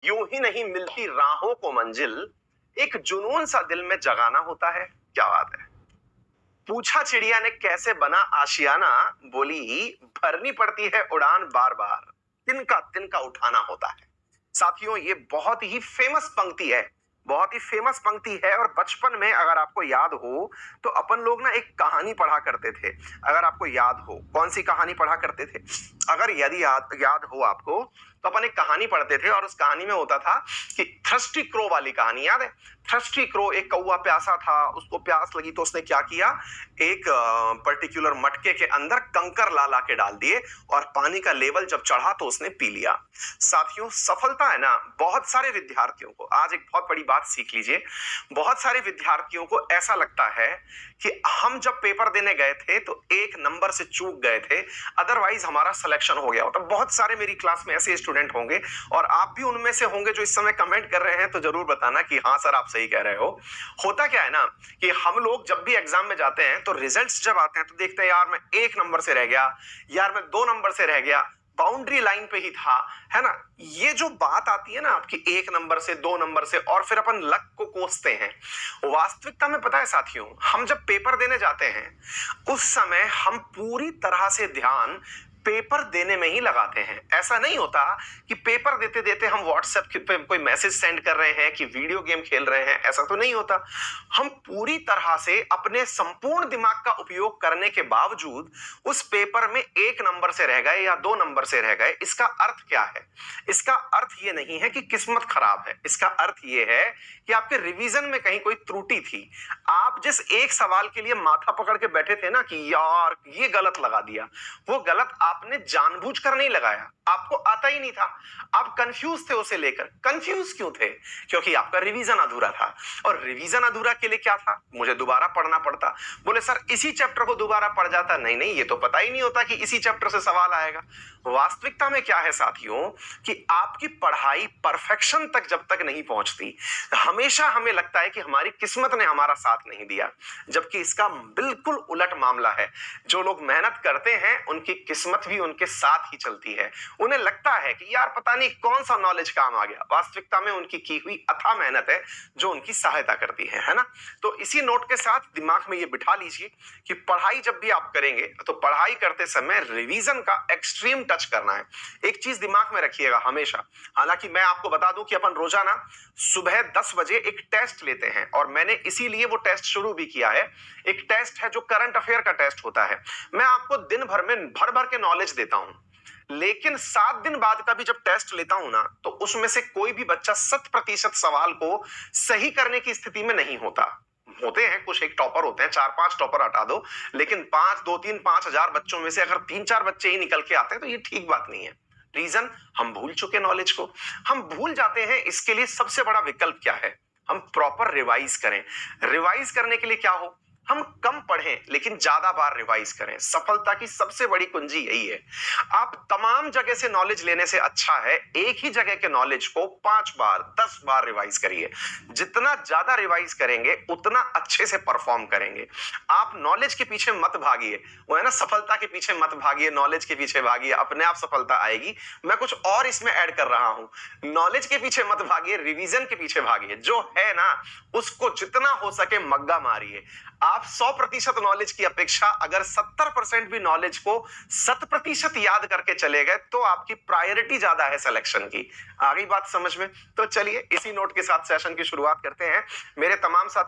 यूं ही नहीं मिलती राहों को मंजिल, एक जुनून सा दिल में जगाना होता है। क्या बात है। पूछा चिड़िया ने कैसे बना आशियाना, बोली भरनी पड़ती है उड़ान बार बार, तिनका तिनका उठाना होता है। साथियों, ये बहुत ही फेमस पंक्ति है, बहुत ही फेमस पंक्ति है। और बचपन में अगर आपको याद हो तो अपन लोग ना एक कहानी पढ़ा करते थे। अगर आपको याद हो, कौन सी कहानी पढ़ा करते थे? अगर यदि याद हो आपको, तो अपन एक कहानी पढ़ते थे और उस कहानी में होता था कि थ्रस्टी क्रो वाली कहानी याद है? थ्रस्टी क्रो, एक कौवा प्यासा था, उसको प्यास लगी तो उसने क्या किया, एक पर्टिकुलर मटके के अंदर कंकर ला ला के डाल दिए और पानी का लेवल जब चढ़ा तो उसने पी लिया। साथियों, सफलता है ना, बहुत सारे विद्यार्थियों को, आज एक बहुत बड़ी बात सीख लीजिए, बहुत सारे विद्यार्थियों को ऐसा लगता है कि हम जब पेपर देने गए थे तो एक नंबर से चूक गए थे, अदरवाइज हमारा सिलेक्शन हो गया होता। बहुत सारे मेरी क्लास में ऐसे स्टूडेंट होंगे और आप भी उनमें से होंगे जो इस समय कमेंट कर रहे हैं, तो जरूर बताना कि हाँ सर, आप सही कह रहे हो। होता क्या है ना कि हम लोग जब भी एग्जाम में जाते हैं तो रिजल्ट्स जब आते हैं तो देखते हैं, यार मैं एक नंबर से रह गया, यार मैं 2 नंबर से रह गया, बाउंड्री लाइन पे ही था, है ना। ये जो बात आती है ना आपकी 1 नंबर से, 2 नंबर से, और फिर अपन लक को कोसते हैं। वास्तविकता में पता है साथियों, हम जब पेपर देने जाते हैं उस समय हम पूरी तरह से ध्यान पेपर देने में ही लगाते हैं। ऐसा नहीं होता कि पेपर देते देते हम व्हाट्सएप पे कोई मैसेज सेंड कर रहे हैं कि वीडियो गेम खेल रहे हैं, ऐसा तो नहीं होता। हम पूरी तरह से अपने संपूर्ण दिमाग का उपयोग करने के बावजूद उस पेपर में 1 नंबर से रह गए या 2 नंबर से रह गए। इसका अर्थ क्या है? इसका अर्थ ये नहीं है कि किस्मत खराब है, इसका अर्थ ये है कि आपके रिवीजन में कहीं कोई त्रुटि थी। आप जिस एक सवाल के लिए माथा पकड़ के बैठे थे ना कि यार ये गलत लगा दिया, वो गलत आपने जानबूझकर नहीं लगाया, आपको आता ही नहीं था, आप कंफ्यूज थे उसे लेकर। कंफ्यूज क्यों थे? क्योंकि आपका रिवीजन अधूरा था। और रिवीजन अधूरा के लिए क्या था? मुझे दोबारा पढ़ना पड़ता। बोले सर इसी चैप्टर को दोबारा पढ़ जाता। नहीं नहीं, ये तो पता ही नहीं होता कि इसी चैप्टर से सवाल आएगा। वास्तविकता में क्या है साथियों कि आपकी पढ़ाई परफेक्शन तक जब तक नहीं पहुंचती, हमेशा हमें लगता है कि हमारी किस्मत ने हमारा साथ नहीं दिया, जबकि इसका बिल्कुल उलट मामला है। जो लोग मेहनत करते हैं उनकी किस्मत भी उनके साथ ही चलती है। उन्हें लगता है कि यार पता नहीं कौन सा नॉलेज काम आ गया, वास्तविकता में उनकी की हुई अथाह मेहनत है जो उनकी सहायता करती है ना। तो इसी नोट के साथ दिमाग में ये बिठा लीजिए कि पढ़ाई जब भी आप करेंगे तो पढ़ाई करते समय रिवीजन का एक्सट्रीम टच करना है। एक चीज दिमाग में रखिएगा हमेशा। हालांकि मैं आपको बता दूं कि अपन रोजाना सुबह 10 बजे एक टेस्ट लेते हैं और मैंने इसीलिए वो टेस्ट शुरू भी किया है। एक टेस्ट है जो करंट अफेयर का टेस्ट होता है। मैं आपको दिन भर में भर भर के नॉलेज देता हूं, लेकिन 7 दिन बाद का भी जब टेस्ट लेता हूं ना, तो उसमें से कोई भी बच्चा 100% सवाल को सही करने की स्थिति में नहीं होता। होते हैं कुछ एक टॉपर होते हैं, 4-5 टॉपर हटा दो, लेकिन 5, 2, 3, 5,000 बच्चों में से अगर 3-4 बच्चे ही निकल के आते हैं तो ये ठीक बात नहीं है। रीजन, हम भूल चुके नॉलेज को, हम भूल जाते हैं। इसके लिए सबसे बड़ा विकल्प क्या है? हम प्रॉपर रिवाइज करें। रिवाइज करने के लिए क्या हो? हम कम पढ़ें लेकिन ज्यादा बार रिवाइज करें। सफलता की सबसे बड़ी कुंजी यही है। आप तमाम जगह से नॉलेज लेने से अच्छा है एक ही जगह के नॉलेज को 5 बार 10 बार रिवाइज करिए। जितना ज्यादा रिवाइज करेंगे उतना अच्छे से परफॉर्म करेंगे। आप नॉलेज के पीछे मत भागिए, वो है ना, सफलता के पीछे मत भागिए, नॉलेज के पीछे भागिए, अपने आप सफलता आएगी। मैं कुछ और इसमें ऐड कर रहा हूं, नॉलेज के पीछे मत भागिए, रिवीजन के पीछे भागिए। जो है ना उसको जितना हो सके मग्गा मारिए। आप 100% नॉलेज की अपेक्षा अगर 70% भी नॉलेज को 100% याद करके चले गए तो आपकी प्रायोरिटी ज्यादा है सिलेक्शन की। आ गई बात समझ में? तो चलिए इसी नोट के साथ सेशन की शुरुआत करते हैं। मेरे तमाम साथ